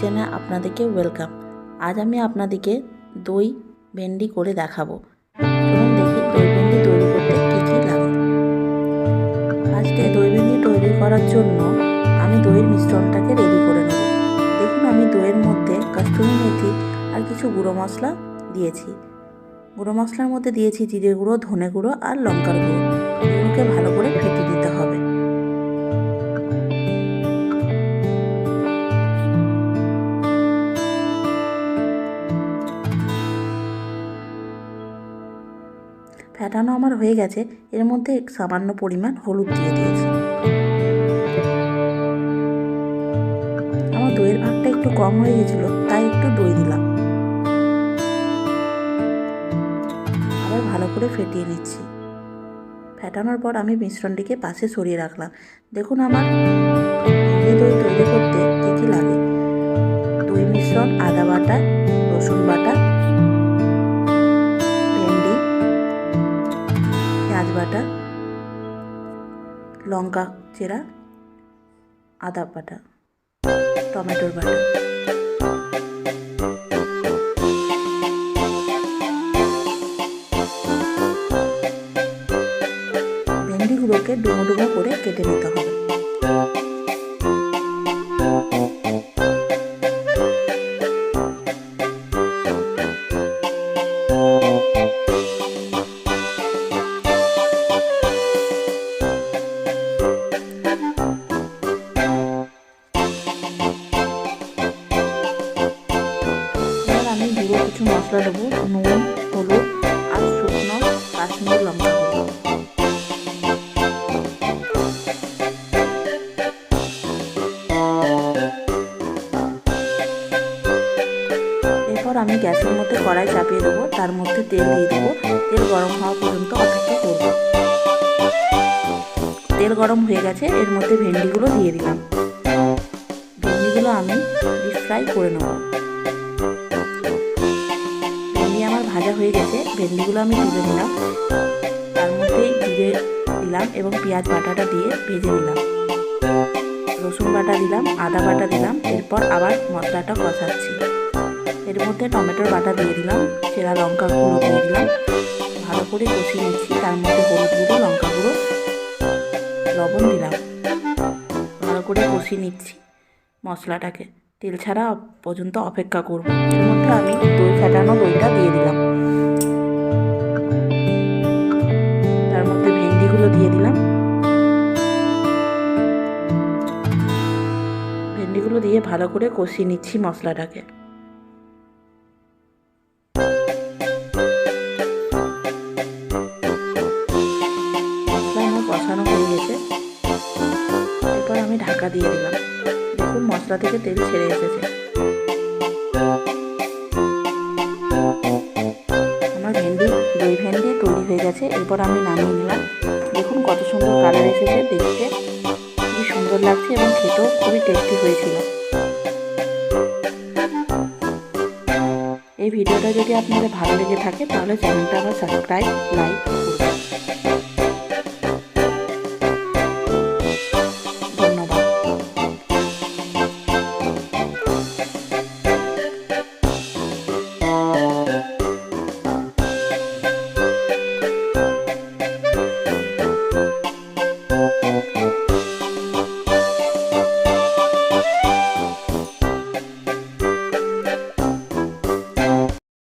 কিচেনে আপনাদেরকে ওয়েলকাম। আজ আমি আপনাদেরকে দই ভেন্ডি করে দেখাবো। চলুন দেখি দই ভেন্ডি তৈরি করতে কী কী লাগে। ফার্স্টে দই ভেন্ডি তৈরি করার জন্য আমি দইয়ের মিশ্রণটাকে রেডি করে নেব। দেখুন আমি দইয়ের মধ্যে কসুরি মেথি আর কিছু গুঁড়ো মশলা দিয়েছি। গুঁড়ো মশলার মধ্যে দিয়েছি জিরে গুঁড়ো, ধনে গুঁড়ো আর লঙ্কার গুঁড়ো। এগুলোকে ভালো করে ফেটে দিতে হবে। ফেটানো আমার হয়ে গেছে। এর মধ্যে সামান্য পরিমাণ হলুদ দিয়ে দিয়েছি। আমার দইয়ের ভাগটা একটু কম হয়ে গেছিল, তাই একটু দই দিলাম। আবার ভালো করে ফেটিয়ে নিচ্ছি। ফেটানোর পর আমি মিশ্রণটিকে পাশে সরিয়ে রাখলাম। দেখুন আমার দই তৈরি করতে কী কী লাগে। দই মিশ্রণ, আদা বাটা, রসুন বাটা, ভেন্ডি, পেঁয়াজ বাটা, লঙ্কা চেরা, আদা বাটা, টমেটোর বাটা। ভেন্ডিগুলোকে ডুমো ডুমো করে কেটে নিতে হবে। আমি গুঁড়ো কিছু মশলা দেবো, নুন, হলুদ আর শুকনো কাশ্মীরি লঙ্কা দেবো। এরপর আমি গ্যাসের মধ্যে কড়াই চাপিয়ে দেবো, তার মধ্যে তেল দিয়ে দেবো। তেল গরম হওয়া পর্যন্ত অপেক্ষা করব। তেল গরম হয়ে গেছে, এর মধ্যে ভেন্ডিগুলো দিয়ে দিলাম। ভেন্ডিগুলো আমি ডিপ ফ্রাই করে নেব। ভেন্ডি আমার ভাজা হয়ে গেছে, ভেন্ডিগুলো আমি তুলে নিলাম। তার মধ্যে জিরে দিলাম এবং পেঁয়াজ বাটাটা দিয়ে ভেজে নিলাম। রসুন বাটা দিলাম, আদা বাটা দিলাম। এরপর আবার মশলাটা কষাচ্ছি। এর মধ্যে টমেটোর বাটা দিয়ে দিলাম, চেরা লঙ্কা গুঁড়ো দিয়ে দিলাম। ভালো করে কষিয়ে নিচ্ছি। তার মধ্যে হলুদ গুঁড়ো, লঙ্কা গুঁড়ো, লবণ দিলাম। ভালো করে কষিয়ে নিচ্ছি মশলাটাকে। তেল ছাড়া পর্যন্ত অপেক্ষা করব। এর মধ্যে আমি দই ফেটানো দইটা দিয়ে দিলাম। তার মধ্যে ভেন্ডিগুলো দিয়ে দিলাম। ভেন্ডিগুলো দিয়ে ভালো করে কষিয়ে নিচ্ছি মশলাটাকে। মশলা আমার কষানো হয়ে গেছে। এরপর আমি ঢাকা দিয়ে দিলাম। দেখুন মশলা থেকে তেল ছেড়ে এসেছে। আমার দই ভেন্ডি তৈরি হয়ে গেছে। এরপর আমি নামিয়ে নিলাম। দেখুন কত সুন্দর কালার এসেছে, দেখতে খুবই সুন্দর লাগছে এবং খেতেও খুবই টেস্টি হয়েছিল। এই ভিডিওটা যদি আপনাদের ভালো লেগে থাকে তাহলে চ্যানেলটা আবার সাবস্ক্রাইব, লাইক